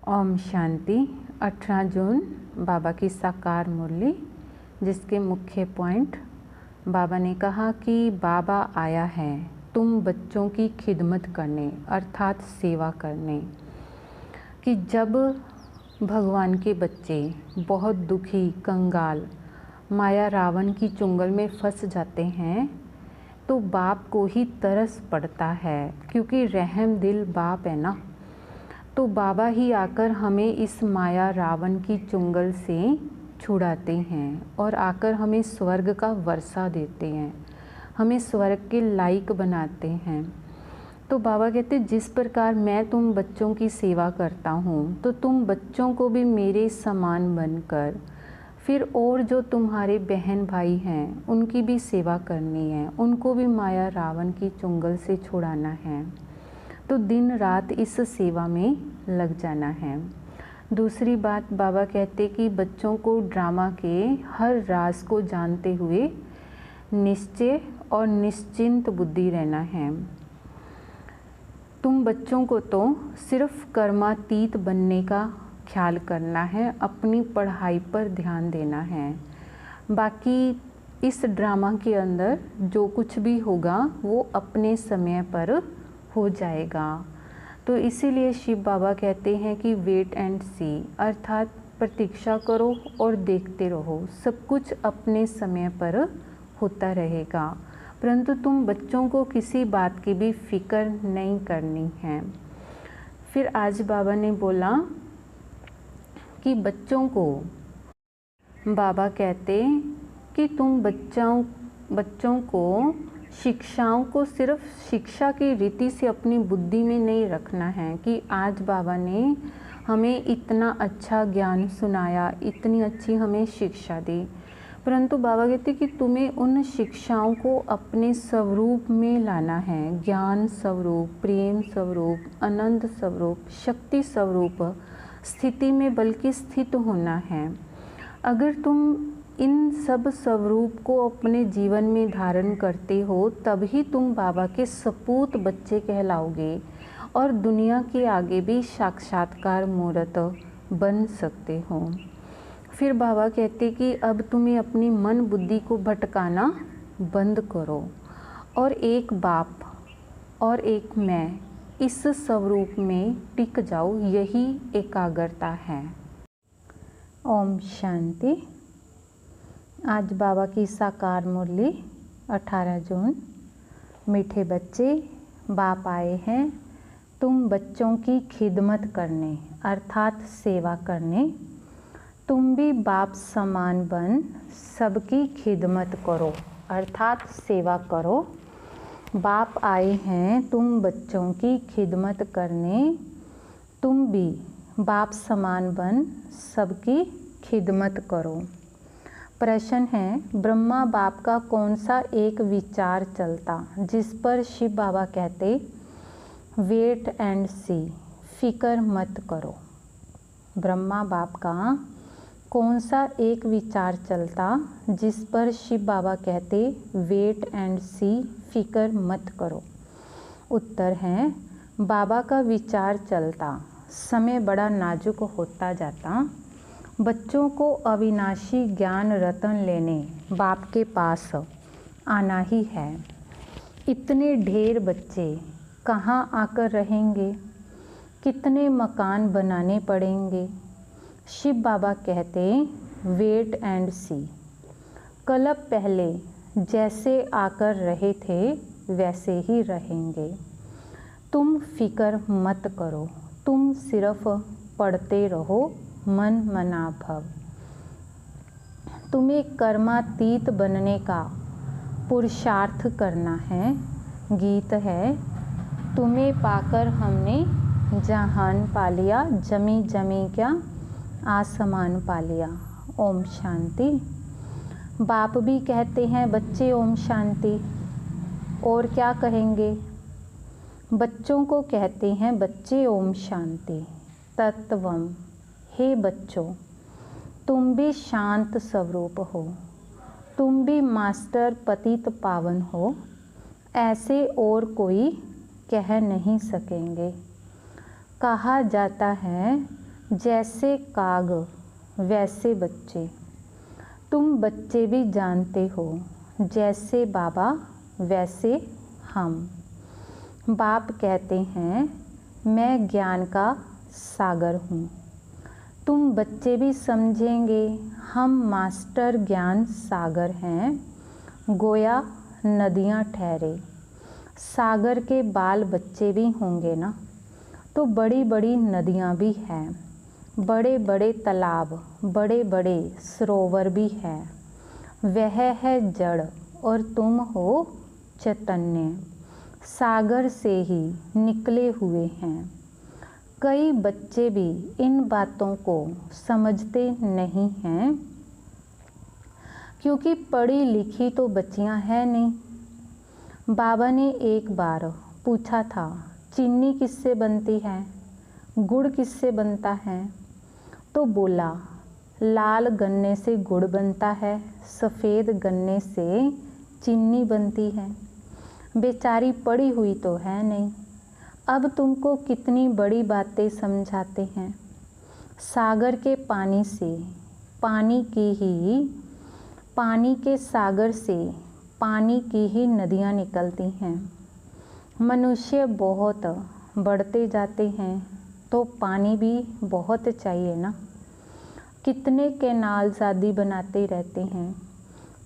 ओम शांति। 18 जून बाबा की साकार मुरली, जिसके मुख्य पॉइंट बाबा ने कहा कि बाबा आया है तुम बच्चों की खिदमत करने अर्थात सेवा करने। कि जब भगवान के बच्चे बहुत दुखी कंगाल माया रावण की चुंगल में फंस जाते हैं तो बाप को ही तरस पड़ता है, क्योंकि रहम दिल बाप है ना। तो बाबा ही आकर हमें इस माया रावण की चुंगल से छुड़ाते हैं और आकर हमें स्वर्ग का वर्षा देते हैं, हमें स्वर्ग के लायक बनाते हैं। तो बाबा कहते जिस प्रकार मैं तुम बच्चों की सेवा करता हूँ तो तुम बच्चों को भी मेरे समान बनकर फिर और जो तुम्हारे बहन भाई हैं उनकी भी सेवा करनी है, उनको भी माया रावण की चुंगल से छुड़ाना है। तो दिन रात इस सेवा में लग जाना है। दूसरी बात बाबा कहते कि बच्चों को ड्रामा के हर राज को जानते हुए निश्चय और निश्चिंत बुद्धि रहना है। तुम बच्चों को तो सिर्फ कर्मातीत बनने का ख्याल करना है, अपनी पढ़ाई पर ध्यान देना है। बाकी इस ड्रामा के अंदर जो कुछ भी होगा वो अपने समय पर हो जाएगा। तो इसीलिए शिव बाबा कहते हैं कि वेट एंड सी, अर्थात प्रतीक्षा करो और देखते रहो, सब कुछ अपने समय पर होता रहेगा। परंतु तुम बच्चों को किसी बात की भी फिक्र नहीं करनी है। फिर आज बाबा ने बोला कि बच्चों को, बाबा कहते कि तुम बच्चों को शिक्षाओं को सिर्फ शिक्षा की रीति से अपनी बुद्धि में नहीं रखना है कि आज बाबा ने हमें इतना अच्छा ज्ञान सुनाया, इतनी अच्छी हमें शिक्षा दी। परंतु बाबा कहते कि तुम्हें उन शिक्षाओं को अपने स्वरूप में लाना है। ज्ञान स्वरूप, प्रेम स्वरूप, आनंद स्वरूप, शक्ति स्वरूप स्थिति में बल्कि स्थित होना है। अगर तुम इन सब स्वरूप को अपने जीवन में धारण करते हो तभी तुम बाबा के सपूत बच्चे कहलाओगे और दुनिया के आगे भी साक्षात्कार मूर्त बन सकते हो। फिर बाबा कहते कि अब तुम्हें अपनी मन बुद्धि को भटकाना बंद करो और एक बाप और एक मैं, इस स्वरूप में टिक जाओ, यही एकाग्रता है। ओम शांति। आज बाबा की साकार मुरली 18 जून। मीठे बच्चे, बाप आए हैं तुम बच्चों की खिदमत करने अर्थात सेवा करने। तुम भी बाप समान बन सबकी खिदमत करो अर्थात सेवा करो। बाप आए हैं तुम बच्चों की खिदमत करने, तुम भी बाप समान बन सबकी खिदमत करो। प्रश्न है, ब्रह्मा बाप का कौन सा एक विचार चलता जिस पर शिव बाबा कहते वेट एंड सी, फिक्र मत करो। ब्रह्मा बाप का कौन सा एक विचार चलता जिस पर शिव बाबा कहते वेट एंड सी, फिक्र मत करो। उत्तर है, बाबा का विचार चलता समय बड़ा नाजुक होता जाता, बच्चों को अविनाशी ज्ञान रतन लेने बाप के पास आना ही है। इतने ढेर बच्चे कहाँ आकर रहेंगे, कितने मकान बनाने पड़ेंगे। शिव बाबा कहते वेट एंड सी, कल्प पहले जैसे आकर रहे थे वैसे ही रहेंगे। तुम फिक्र मत करो, तुम सिर्फ पढ़ते रहो मन मना भव। तुम्हें कर्मातीत बनने का पुरुषार्थ करना है। गीत है, तुम्हें पाकर हमने जहान पा लिया, जमी जमी क्या आसमान पा लिया। ओम शांति। बाप भी कहते हैं बच्चे ओम शांति, और क्या कहेंगे। बच्चों को कहते हैं बच्चे ओम शांति। तत्वम, हे बच्चों तुम भी शांत स्वरूप हो, तुम भी मास्टर पतित पावन हो, ऐसे और कोई कह नहीं सकेंगे। कहा जाता है जैसे काग वैसे बच्चे, तुम बच्चे भी जानते हो, जैसे बाबा वैसे हम। बाप कहते हैं मैं ज्ञान का सागर हूँ। तुम बच्चे भी समझेंगे हम मास्टर ज्ञान सागर हैं। गोया नदियाँ ठहरे, सागर के बाल बच्चे भी होंगे ना, तो बड़ी बड़ी नदियाँ भी हैं, बड़े बड़े तालाब, बड़े बड़े सरोवर भी हैं। वह है जड़ और तुम हो चैतन्य, सागर से ही निकले हुए हैं। कई बच्चे भी इन बातों को समझते नहीं हैं, क्योंकि पढ़ी लिखी तो बच्चियां हैं नहीं। बाबा ने एक बार पूछा था, चीनी किससे बनती है, गुड़ किससे बनता है? तो बोला, लाल गन्ने से गुड़ बनता है, सफ़ेद गन्ने से चीनी बनती है। बेचारी पढ़ी हुई तो है नहीं, अब तुमको कितनी बड़ी बातें समझाते हैं। सागर के पानी से पानी के सागर से पानी की ही नदियाँ निकलती हैं। मनुष्य बहुत बढ़ते जाते हैं तो पानी भी बहुत चाहिए ना। कितने कैनाल आदि बनाते रहते हैं,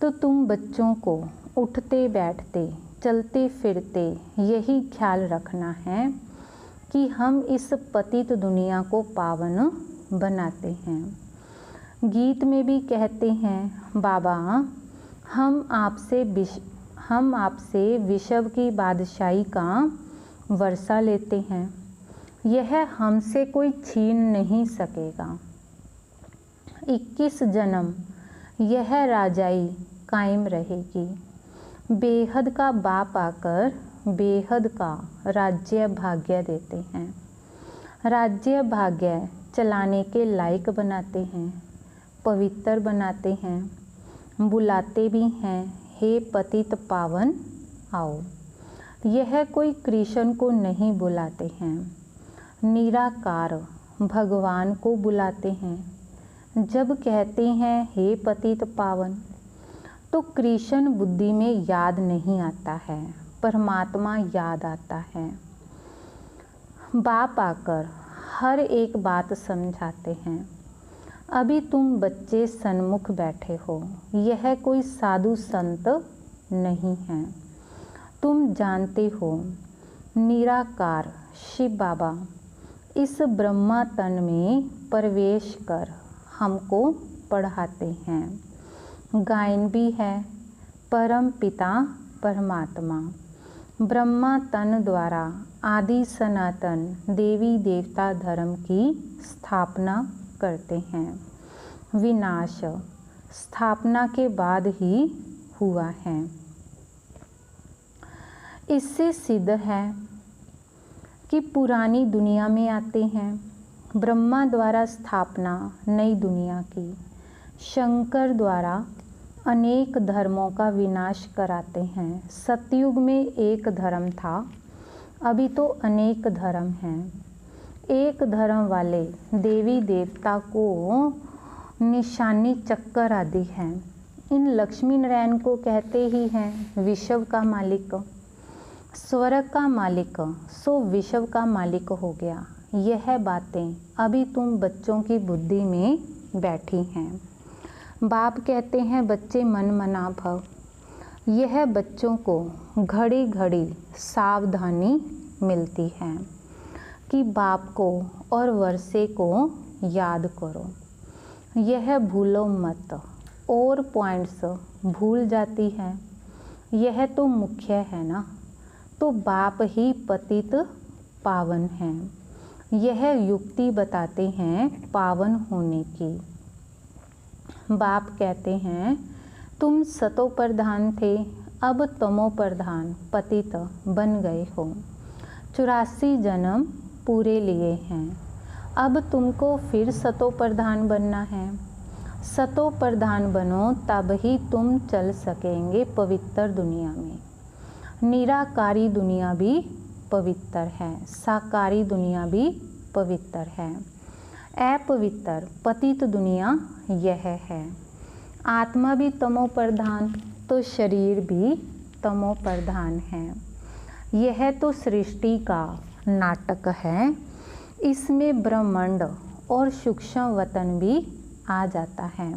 तो तुम बच्चों को उठते बैठते चलते फिरते यही ख्याल रखना है कि हम इस पतित दुनिया को पावन बनाते हैं। गीत में भी कहते हैं, बाबा हम आपसे विश्व की बादशाही का वर्षा लेते हैं, यह हमसे कोई छीन नहीं सकेगा। 21 जन्म यह राजाई कायम रहेगी। बेहद का बाप आकर बेहद का राज्य भाग्य देते हैं, राज्य भाग्य चलाने के लायक बनाते हैं, पवित्र बनाते हैं, बुलाते भी हैं, हे पतित पावन आओ। यह कोई कृष्ण को नहीं बुलाते हैं, निराकार भगवान को बुलाते हैं। जब कहते हैं हे पतित पावन, तो कृष्ण बुद्धि में याद नहीं आता है, परमात्मा याद आता है। बाप आकर हर एक बात समझाते हैं। अभी तुम बच्चे सन्मुख बैठे हो, यह कोई साधु संत नहीं है। तुम जानते हो निराकार शिव बाबा इस ब्रह्मा तन में प्रवेश कर हमको पढ़ाते हैं। गायन भी है, परम पिता परमात्मा ब्रह्मा तन द्वारा आदि सनातन देवी देवता धर्म की स्थापना करते हैं। विनाश स्थापना के बाद ही हुआ है। इससे सिद्ध है कि पुरानी दुनिया में आते हैं। ब्रह्मा द्वारा स्थापना नई दुनिया की, शंकर द्वारा अनेक धर्मों का विनाश कराते हैं। सतयुग में एक धर्म था, अभी तो अनेक धर्म हैं। एक धर्म वाले देवी देवता को निशानी चक्कर आदि हैं। इन लक्ष्मी नारायण को कहते ही हैं विश्व का मालिक, स्वर्ग का मालिक, सो विश्व का मालिक हो गया। यह बातें अभी तुम बच्चों की बुद्धि में बैठी हैं। बाप कहते हैं बच्चे मन मना भव। यह बच्चों को घड़ी घड़ी सावधानी मिलती है कि बाप को और वर्षे को याद करो, यह भूलो मत। और पॉइंट्स भूल जाती हैं, यह तो मुख्य है ना। तो बाप ही पतित पावन हैं, यह युक्ति बताते हैं पावन होने की। बाप कहते हैं तुम सतो प्रधान थे, अब तमो प्रधान पतित बन गए हो। 84 जन्म पूरे लिए हैं, अब तुमको फिर सतो प्रधान बनना है। सतो प्रधान बनो तब ही तुम चल सकेंगे पवित्र दुनिया में। निराकारी दुनिया भी पवित्र है, साकारी दुनिया भी पवित्र है। अपवित्र पतित दुनिया यह है। आत्मा भी तमो प्रधान तो शरीर भी तमो प्रधान है। यह तो सृष्टि का नाटक है। इसमें ब्रह्मांड और सूक्ष्म वतन भी आ जाता है।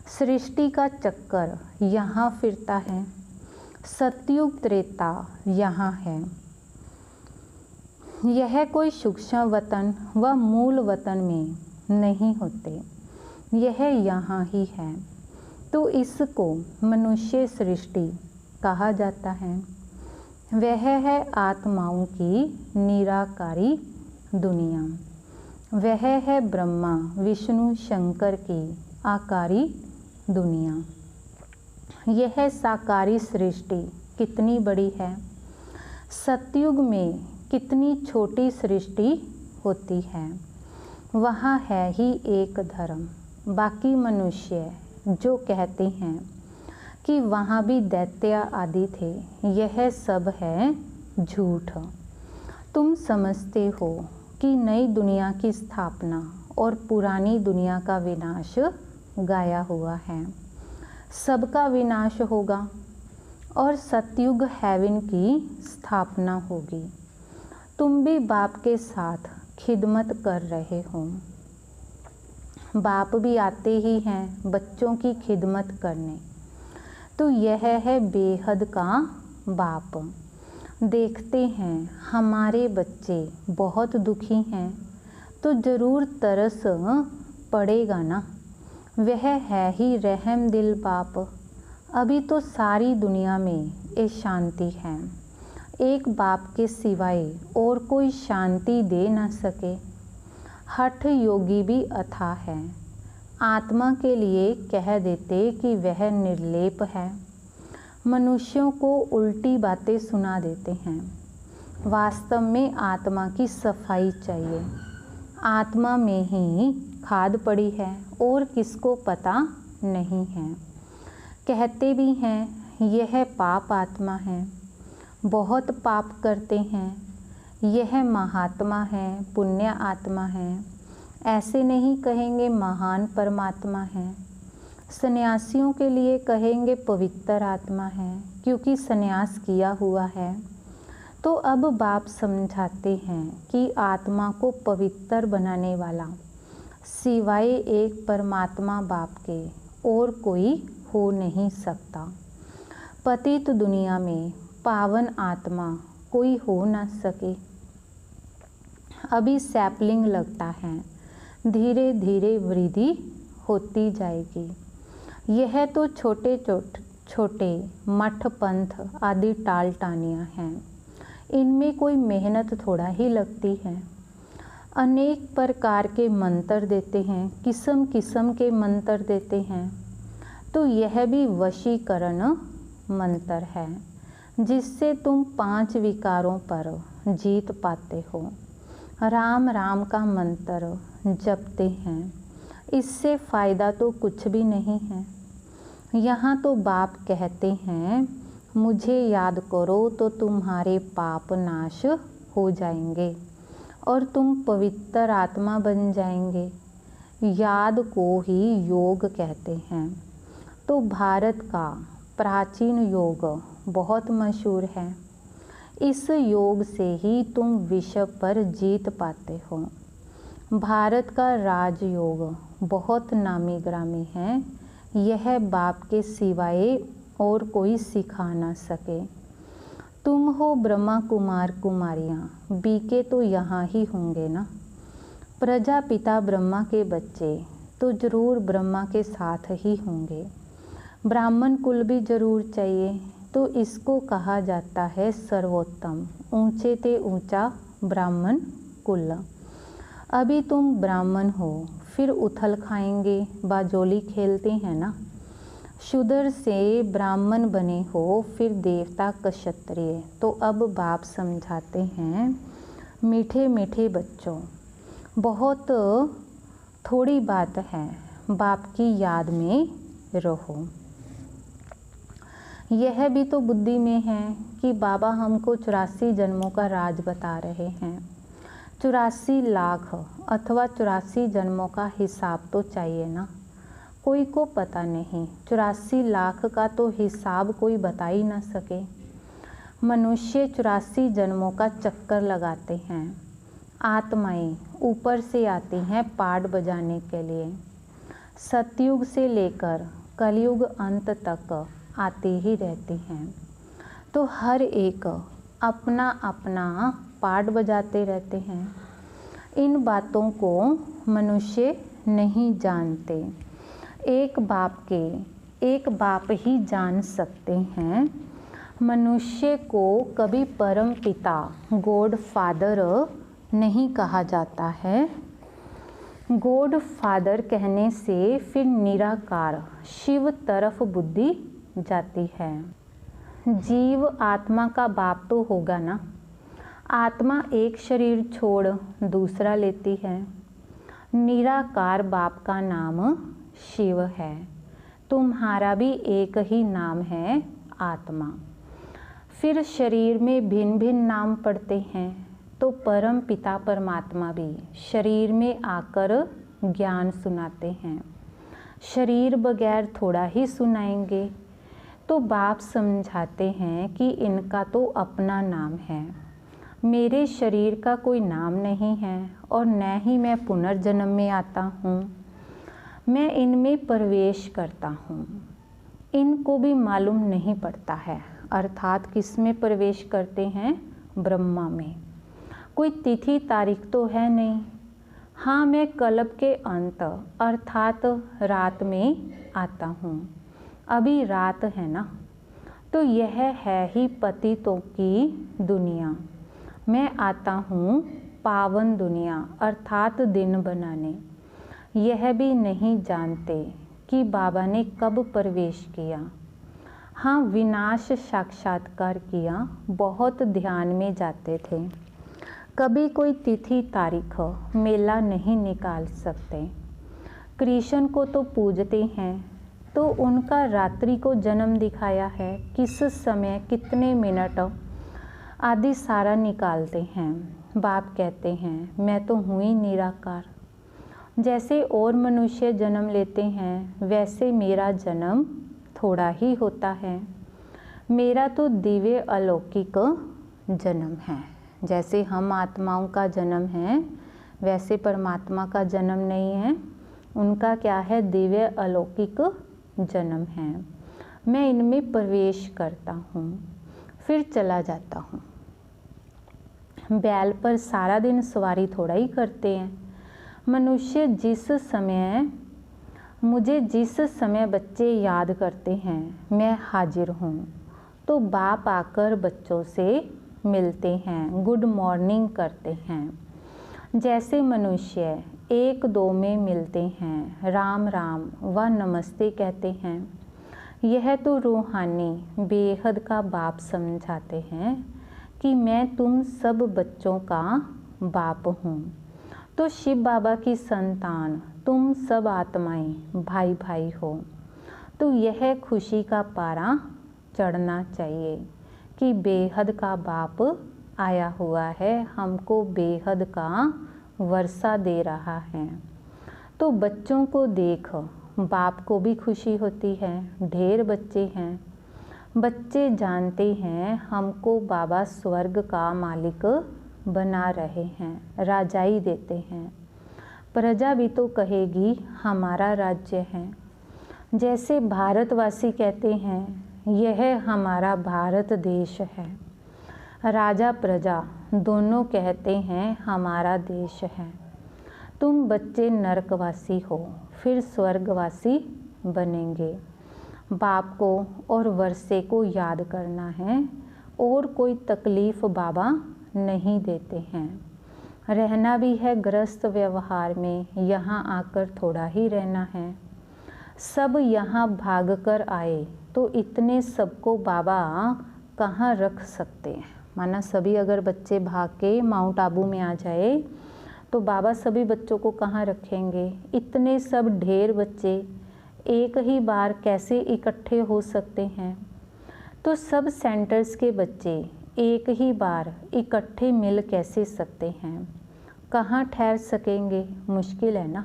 सृष्टि का चक्कर यहाँ फिरता है। सतयुग त्रेता यहाँ है। यह कोई सूक्ष्म वतन व मूल वतन में नहीं होते, यह यहाँ ही है। तो इसको मनुष्य सृष्टि कहा जाता है। वह है आत्माओं की निराकारी दुनिया। वह है ब्रह्मा विष्णु शंकर की आकारी दुनिया। यह साकारी सृष्टि कितनी बड़ी है। सतयुग में कितनी छोटी सृष्टि होती है। वहाँ है ही एक धर्म। बाकी मनुष्य जो कहते हैं कि वहाँ भी दैत्य आदि थे, यह सब है झूठ। तुम समझते हो कि नई दुनिया की स्थापना और पुरानी दुनिया का विनाश गाया हुआ है। सबका विनाश होगा और सतयुग हेवन की स्थापना होगी। तुम भी बाप के साथ खिदमत कर रहे हो। बाप भी आते ही हैं बच्चों की खिदमत करने। तो यह है बेहद का बाप। देखते हैं हमारे बच्चे बहुत दुखी हैं तो ज़रूर तरस पड़ेगा ना। वह है ही रहम दिल बाप। अभी तो सारी दुनिया में ये शांति है। एक बाप के सिवाय और कोई शांति दे ना सके। हठ योगी भी अथाह है। आत्मा के लिए कह देते कि वह निर्लेप है। मनुष्यों को उल्टी बातें सुना देते हैं। वास्तव में आत्मा की सफाई चाहिए। आत्मा में ही खाद पड़ी है और किसको पता नहीं है। कहते भी हैं यह पाप आत्मा है, बहुत पाप करते हैं, यह महात्मा है, पुण्य आत्मा है। ऐसे नहीं कहेंगे महान परमात्मा है। सन्यासियों के लिए कहेंगे पवित्र आत्मा है, क्योंकि सन्यास किया हुआ है। तो अब बाप समझाते हैं कि आत्मा को पवित्र बनाने वाला सिवाय एक परमात्मा बाप के और कोई हो नहीं सकता। पतित दुनिया में पावन आत्मा कोई हो ना सके। अभी सैपलिंग लगता है, धीरे धीरे वृद्धि होती जाएगी। यह तो छोटे छोटे मठ पंथ आदि टाल टानियाँ हैं। इनमें कोई मेहनत थोड़ा ही लगती है। अनेक प्रकार के मंत्र देते हैं, किस्म किस्म के मंत्र देते हैं। तो यह भी वशीकरण मंत्र है, जिससे तुम 5 विकारों पर जीत पाते हो। राम राम का मंत्र जपते हैं, इससे फ़ायदा तो कुछ भी नहीं है। यहाँ तो बाप कहते हैं मुझे याद करो तो तुम्हारे पाप नाश हो जाएंगे और तुम पवित्र आत्मा बन जाएंगे। याद को ही योग कहते हैं। तो भारत का प्राचीन योग बहुत मशहूर है। इस योग से ही तुम विश्व पर जीत पाते हो। भारत का राजयोग बहुत नामी ग्रामी है। यह बाप के सिवाय और कोई सिखा ना सके। तुम हो ब्रह्मा कुमार कुमारियाँ, बीके तो यहाँ ही होंगे ना। प्रजापिता ब्रह्मा के बच्चे तो ज़रूर ब्रह्मा के साथ ही होंगे। ब्राह्मण कुल भी ज़रूर चाहिए। तो इसको कहा जाता है सर्वोत्तम, ऊंचे ते ऊंचा ब्राह्मण कुल। अभी तुम ब्राह्मण हो, फिर उथल खाएंगे, बाजोली खेलते हैं ना। शूद्र से ब्राह्मण बने हो, फिर देवता क्षत्रिय। तो अब बाप समझाते हैं मीठे मीठे बच्चों, बहुत थोड़ी बात है, बाप की याद में रहो। यह भी तो बुद्धि में है कि बाबा हमको 84 जन्मों का राज बता रहे हैं। 84 लाख अथवा 84 जन्मों का हिसाब तो चाहिए ना। कोई को पता नहीं, 84 लाख का तो हिसाब कोई बता ही ना सके। मनुष्य 84 जन्मों का चक्कर लगाते हैं। आत्माएं ऊपर से आती हैं पाठ बजाने के लिए। सतयुग से लेकर कलयुग अंत तक आती ही रहती हैं। तो हर एक अपना अपना पाठ बजाते रहते हैं। इन बातों को मनुष्य नहीं जानते। एक बाप ही जान सकते हैं। मनुष्य को कभी परम पिता गॉड फादर नहीं कहा जाता है। गॉड फादर कहने से फिर निराकार शिव तरफ बुद्धि जाती है। जीव आत्मा का बाप तो होगा ना। आत्मा एक शरीर छोड़ दूसरा लेती है। निराकार बाप का नाम शिव है। तुम्हारा भी एक ही नाम है, आत्मा। फिर शरीर में भिन्न भिन्न नाम पड़ते हैं, तो परम पिता परमात्मा भी शरीर में आकर ज्ञान सुनाते हैं। शरीर बगैर थोड़ा ही सुनाएंगे। तो बाप समझाते हैं कि इनका तो अपना नाम है। मेरे शरीर का कोई नाम नहीं है और न ही मैं पुनर्जन्म में आता हूँ। मैं इनमें प्रवेश करता हूँ। इनको भी मालूम नहीं पड़ता है, अर्थात किस में प्रवेश करते हैं? ब्रह्मा में। कोई तिथि तारीख तो है नहीं। हाँ, मैं कल्प के अंत अर्थात रात में आता हूँ। अभी रात है ना, तो यह है ही पतितों की दुनिया। मैं आता हूँ पावन दुनिया अर्थात दिन बनाने। यह भी नहीं जानते कि बाबा ने कब प्रवेश किया। हाँ, विनाश साक्षात्कार किया, बहुत ध्यान में जाते थे। कभी कोई तिथि तारीख मेला नहीं निकाल सकते। कृष्ण को तो पूजते हैं, तो उनका रात्रि को जन्म दिखाया है, किस समय कितने मिनट आदि सारा निकालते हैं। बाप कहते हैं मैं तो हूँ ही निराकार। जैसे और मनुष्य जन्म लेते हैं, वैसे मेरा जन्म थोड़ा ही होता है। मेरा तो दिव्य अलौकिक जन्म है। जैसे हम आत्माओं का जन्म है, वैसे परमात्मा का जन्म नहीं है। उनका क्या है? दिव्य अलौकिक जन्म है। मैं इनमें प्रवेश करता हूँ, फिर चला जाता हूँ। बैल पर सारा दिन सवारी थोड़ा ही करते हैं। मनुष्य मुझे जिस समय बच्चे याद करते हैं, मैं हाजिर हूँ, तो बाप आकर बच्चों से मिलते हैं, गुड मॉर्निंग करते हैं। जैसे मनुष्य एक दो में मिलते हैं, राम राम व नमस्ते कहते हैं। यह तो रूहानी बेहद का बाप समझाते हैं कि मैं तुम सब बच्चों का बाप हूँ। तो शिव बाबा की संतान तुम सब आत्माएं भाई भाई हो। तो यह खुशी का पारा चढ़ना चाहिए कि बेहद का बाप आया हुआ है, हमको बेहद का वर्षा दे रहा है। तो बच्चों को देख बाप को भी खुशी होती है। ढेर बच्चे हैं। बच्चे जानते हैं हमको बाबा स्वर्ग का मालिक बना रहे हैं, राजाई देते हैं। प्रजा भी तो कहेगी हमारा राज्य है। जैसे भारतवासी कहते हैं यह हमारा भारत देश है। राजा प्रजा दोनों कहते हैं हमारा देश है। तुम बच्चे नरकवासी हो, फिर स्वर्गवासी बनेंगे। बाप को और वर्षे को याद करना है और कोई तकलीफ़ बाबा नहीं देते हैं। रहना भी है गृहस्थ व्यवहार में, यहाँ आकर थोड़ा ही रहना है। सब यहाँ भाग कर आए तो इतने सबको बाबा कहाँ रख सकते हैं? माना सभी अगर बच्चे भाग के माउंट आबू में आ जाए तो बाबा सभी बच्चों को कहाँ रखेंगे? इतने सब ढेर बच्चे एक ही बार कैसे इकट्ठे हो सकते हैं? तो सब सेंटर्स के बच्चे एक ही बार इकट्ठे मिल कैसे सकते हैं? कहाँ ठहर सकेंगे, मुश्किल है ना।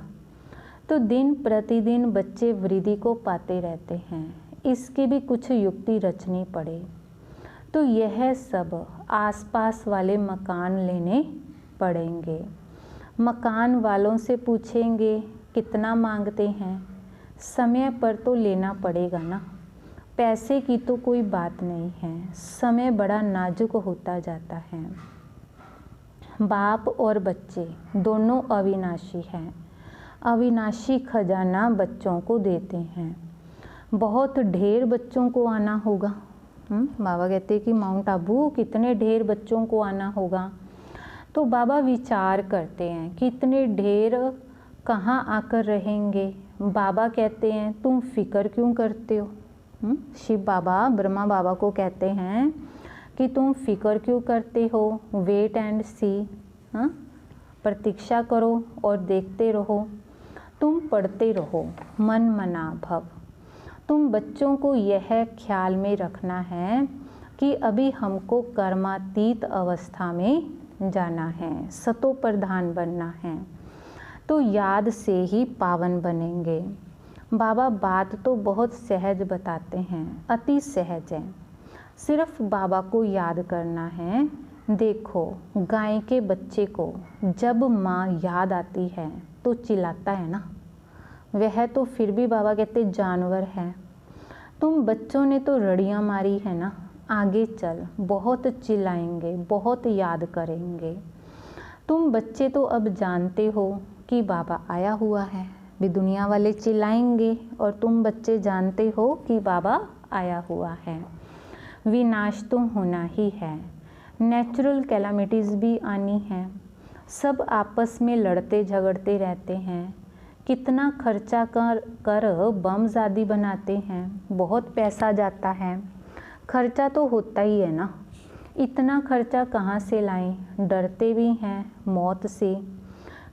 तो दिन प्रतिदिन बच्चे वृद्धि को पाते रहते हैं, इसकी भी कुछ युक्ति रचनी पड़े। तो यह सब आसपास वाले मकान लेने पड़ेंगे। मकान वालों से पूछेंगे कितना मांगते हैं, समय पर तो लेना पड़ेगा ना। पैसे की तो कोई बात नहीं है, समय बड़ा नाजुक होता जाता है। बाप और बच्चे दोनों अविनाशी हैं। अविनाशी खजाना बच्चों को देते हैं। बहुत ढेर बच्चों को आना होगा। बाबा कहते हैं कि माउंट आबू कितने ढेर बच्चों को आना होगा। तो बाबा विचार करते हैं कि इतने ढेर कहाँ आकर रहेंगे। बाबा कहते हैं तुम फिक्र क्यों करते हो। शिव बाबा ब्रह्मा बाबा को कहते हैं कि तुम फिक्र क्यों करते हो, वेट एंड सी, प्रतीक्षा करो और देखते रहो। तुम पढ़ते रहो, मन मना भव। तुम बच्चों को यह ख्याल में रखना है कि अभी हमको कर्मातीत अवस्था में जाना है, सतो प्रधान बनना है। तो याद से ही पावन बनेंगे। बाबा बात तो बहुत सहज बताते हैं, अति सहज है। सिर्फ बाबा को याद करना है। देखो गाय के बच्चे को जब माँ याद आती है तो चिल्लाता है ना, वह तो फिर भी बाबा कहते जानवर है। तुम बच्चों ने तो रड़ियाँ मारी है ना, आगे चल बहुत चिल्लाएंगे, बहुत याद करेंगे। तुम बच्चे तो अब जानते हो कि बाबा आया हुआ है, भी दुनिया वाले चिल्लाएंगे और तुम बच्चे जानते हो कि बाबा आया हुआ है। विनाश तो होना ही है, नेचुरल कैलामिटीज़ भी आनी है। सब आपस में लड़ते झगड़ते रहते हैं। कितना खर्चा कर बम आदि बनाते हैं, बहुत पैसा जाता है। खर्चा तो होता ही है ना, इतना खर्चा कहाँ से लाएं। डरते भी हैं मौत से,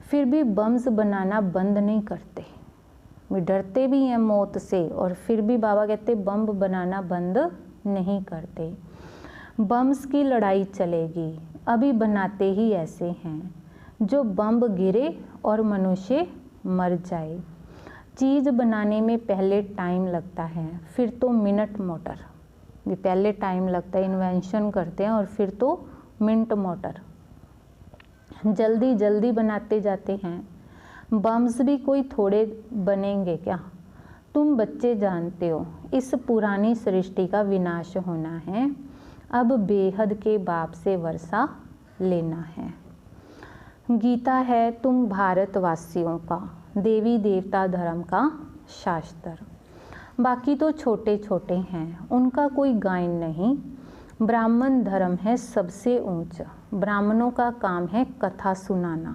फिर भी बम्स बनाना बंद नहीं करते। वे डरते भी हैं मौत से और फिर भी बाबा कहते बम बनाना बंद नहीं करते। बम्स की लड़ाई चलेगी, अभी बनाते ही ऐसे हैं जो बम गिरे और मनुष्य मर जाए। चीज़ बनाने में पहले टाइम लगता है, फिर तो मिनट मोटर। ये पहले टाइम लगता है, इन्वेंशन करते हैं और फिर तो मिनट मोटर, जल्दी जल्दी बनाते जाते हैं। बम्स भी कोई थोड़े बनेंगे क्या। तुम बच्चे जानते हो इस पुरानी सृष्टि का विनाश होना है। अब बेहद के बाप से वर्षा लेना है। गीता है तुम भारतवासियों का देवी देवता धर्म का शास्त्र। बाकी तो छोटे छोटे हैं, उनका कोई गायन नहीं। ब्राह्मण धर्म है सबसे ऊंचा। ब्राह्मणों का काम है कथा सुनाना।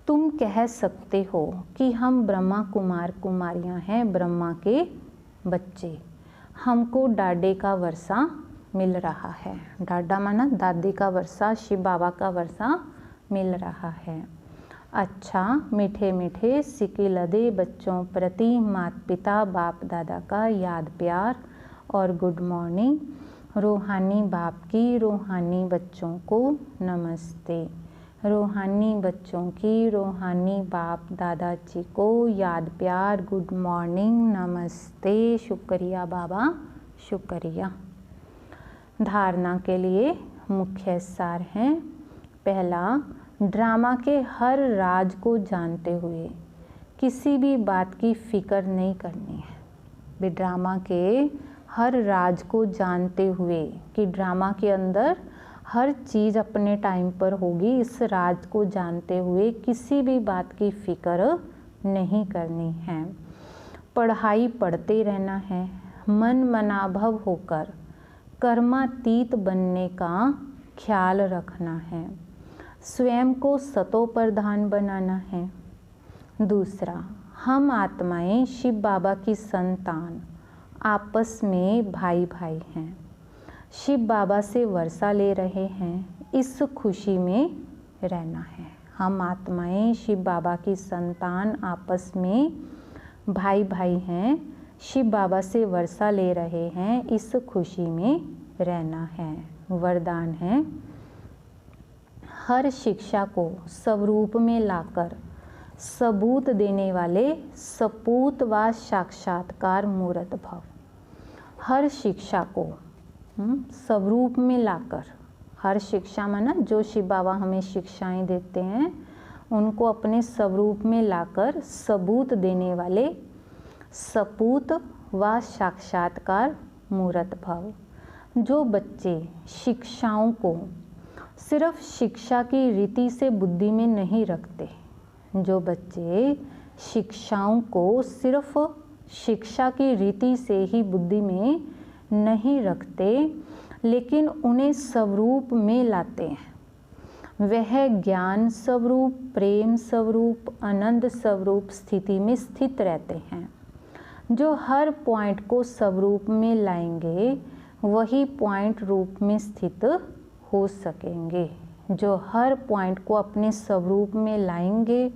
तुम कह सकते हो कि हम ब्रह्मा कुमार कुमारियां हैं, ब्रह्मा के बच्चे। हमको डाडे का वर्षा मिल रहा है। डाडा माना दादी का वर्षा, शिव बाबा का वर्षा मिल रहा है। अच्छा मीठे मीठे सिके लदे बच्चों प्रति माता पिता बाप दादा का याद प्यार और गुड मॉर्निंग। रूहानी बाप की रूहानी बच्चों को नमस्ते। रूहानी बच्चों की रूहानी बाप दादाजी को याद प्यार, गुड मॉर्निंग, नमस्ते, शुक्रिया बाबा, शुक्रिया। धारणा के लिए मुख्य सार हैं। पहला, ड्रामा के हर राज को जानते हुए किसी भी बात की फिक्र नहीं करनी है। वे ड्रामा के हर राज को जानते हुए कि ड्रामा के अंदर हर चीज़ अपने टाइम पर होगी, इस राज को जानते हुए किसी भी बात की फिक्र नहीं करनी है। पढ़ाई पढ़ते रहना है, मन मनाभव होकर कर्मातीत बनने का ख्याल रखना है। स्वयं को सतो प्रधान बनाना है। दूसरा, हम आत्माएं शिव बाबा की संतान आपस में भाई भाई हैं। शिव बाबा से वर्षा ले रहे हैं, इस खुशी में रहना है। हम आत्माएं शिव बाबा की संतान आपस में भाई भाई हैं, शिव बाबा से वर्षा ले रहे हैं, इस खुशी में रहना है। वरदान है, हर शिक्षा को स्वरूप में लाकर सबूत देने वाले सपूत व साक्षात्कार मूर्त भव। हर शिक्षा को स्वरूप में लाकर, हर शिक्षा माना जो शिव बाबा हमें शिक्षाएं देते हैं उनको अपने स्वरूप में लाकर सबूत देने वाले सपूत व साक्षात्कार मूर्त भव। जो बच्चे शिक्षाओं को सिर्फ शिक्षा की रीति से बुद्धि में नहीं रखते, जो बच्चे शिक्षाओं को सिर्फ शिक्षा की रीति से ही बुद्धि में नहीं रखते लेकिन उन्हें स्वरूप में लाते हैं, वह ज्ञान स्वरूप, प्रेम स्वरूप, आनंद स्वरूप स्थिति में स्थित रहते हैं। जो हर पॉइंट को स्वरूप में लाएंगे वही पॉइंट रूप में स्थित हो सकेंगे। जो हर पॉइंट को अपने स्वरूप में लाएंगे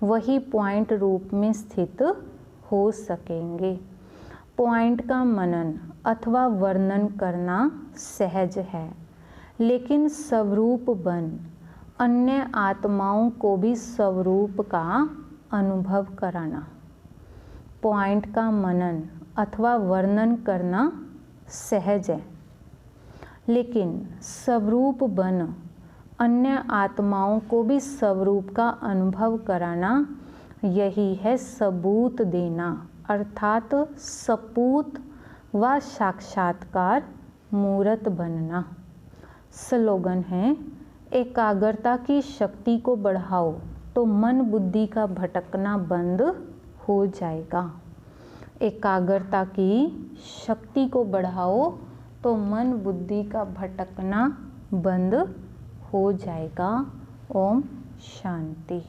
वही पॉइंट रूप में स्थित हो सकेंगे। पॉइंट का मनन अथवा वर्णन करना सहज है, लेकिन स्वरूप बन अन्य आत्माओं को भी स्वरूप का अनुभव कराना। पॉइंट का मनन अथवा वर्णन करना सहज है, लेकिन स्वरूप बन अन्य आत्माओं को भी स्वरूप का अनुभव कराना, यही है सबूत देना अर्थात सपूत व साक्षात्कार मूर्त बनना। स्लोगन है, एकाग्रता की शक्ति को बढ़ाओ तो मन बुद्धि का भटकना बंद हो जाएगा। एकाग्रता की शक्ति को बढ़ाओ तो मन बुद्धि का भटकना बंद हो जाएगा। ओम शांति।